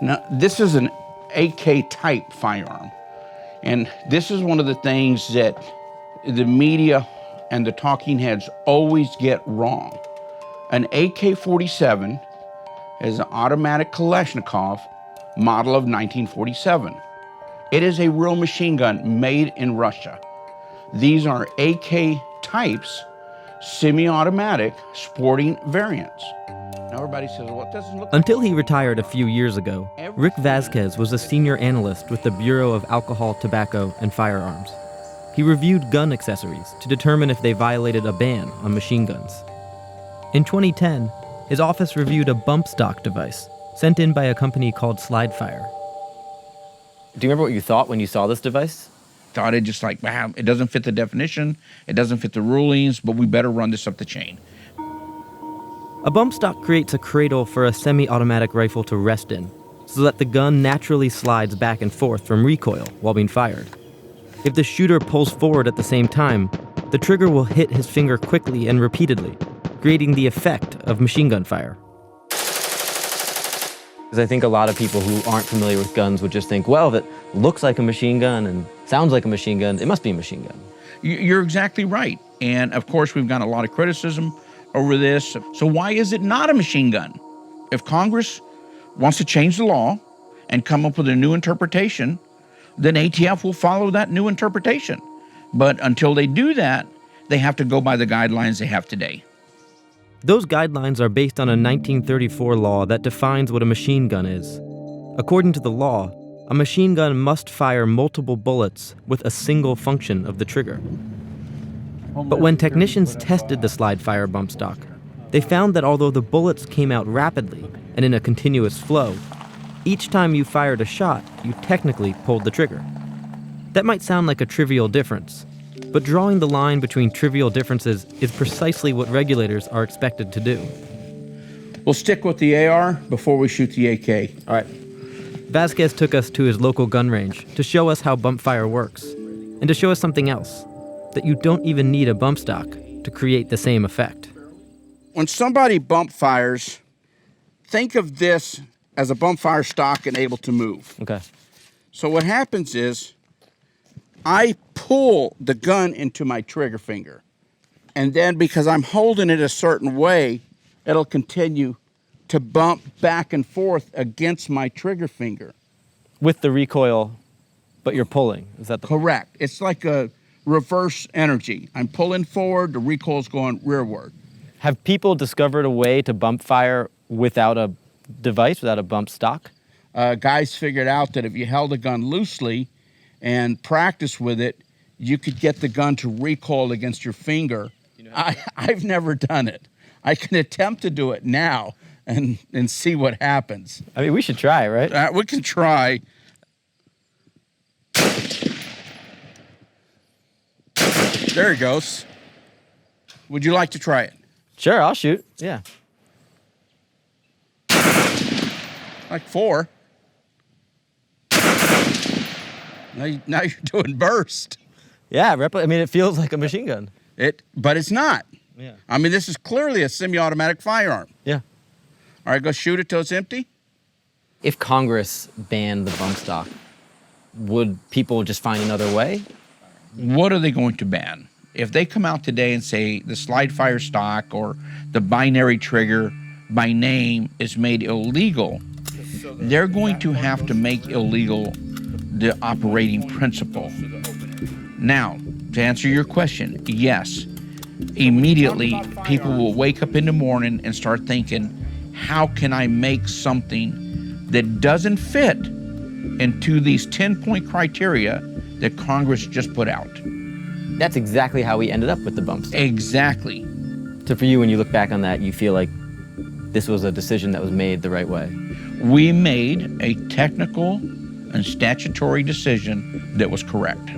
Now, this is an AK type firearm. And this is one of the things that the media and the talking heads always get wrong. An AK-47 is an automatic Kalashnikov model of 1947. It is a real machine gun made in Russia. These are AK types, semi-automatic, sporting variants. Now everybody says, well, it doesn't look Until he retired a few years ago, Rick Vasquez was a senior analyst with the Bureau of Alcohol, Tobacco, and Firearms. He reviewed gun accessories to determine if they violated a ban on machine guns. In 2010, his office reviewed a bump stock device sent in by a company called SlideFire. Do you remember what you thought when you saw this device? Thought it just like, wow, it doesn't fit the definition, it doesn't fit the rulings, but we better run this up the chain. A bump stock creates a cradle for a semi-automatic rifle to rest in, so that the gun naturally slides back and forth from recoil while being fired. If the shooter pulls forward at the same time, the trigger will hit his finger quickly and repeatedly, creating the effect of machine gun fire. Because I think a lot of people who aren't familiar with guns would just think, well, if it looks like a machine gun and sounds like a machine gun, it must be a machine gun. You're exactly right. And of course, we've got a lot of criticism over this. So why is it not a machine gun? If Congress wants to change the law and come up with a new interpretation, then ATF will follow that new interpretation. But until they do that, they have to go by the guidelines they have today. Those guidelines are based on a 1934 law that defines what a machine gun is. According to the law, a machine gun must fire multiple bullets with a single function of the trigger. But when technicians tested the SlideFire bump stock, they found that although the bullets came out rapidly and in a continuous flow, each time you fired a shot, you technically pulled the trigger. That might sound like a trivial difference, but drawing the line between trivial differences is precisely what regulators are expected to do. We'll stick with the AR before we shoot the AK. All right. Vasquez took us to his local gun range to show us how bump fire works, and to show us something else, that you don't even need a bump stock to create the same effect. When somebody bump fires, think of this as a bump fire stock and able to move. Okay. So what happens is, I pull the gun into my trigger finger. And then because I'm holding it a certain way, it'll continue to bump back and forth against my trigger finger. With the recoil, but you're pulling. Is that the... Correct. It's like a reverse energy. I'm pulling forward, the recoil's going rearward. Have people discovered a way to bump fire without a device, without a bump stock? Guys figured out that if you held a gun loosely and practiced with it, you could get the gun to recoil against your finger. I've never done it. I can attempt to do it now and see what happens. I mean, we should try, right? We can try. There it goes. Would you like to try it? Sure, I'll shoot. Yeah. Like 4. Now you're doing burst. Yeah, I mean, it feels like a machine gun. But it's not. Yeah. I mean, this is clearly a semi-automatic firearm. Yeah. All right, go shoot it till it's empty. If Congress banned the bump stock, would people just find another way? What are they going to ban? If they come out today and say the SlideFire stock or the binary trigger by name is made illegal, they're going to have to make illegal the operating principle. Now, to answer your question, yes, immediately people will wake up in the morning and start thinking, how can I make something that doesn't fit into these 10-point criteria that Congress just put out? That's exactly how we ended up with the bump stock. Exactly. So for you, when you look back on that, you feel like this was a decision that was made the right way? We made a technical and statutory decision that was correct.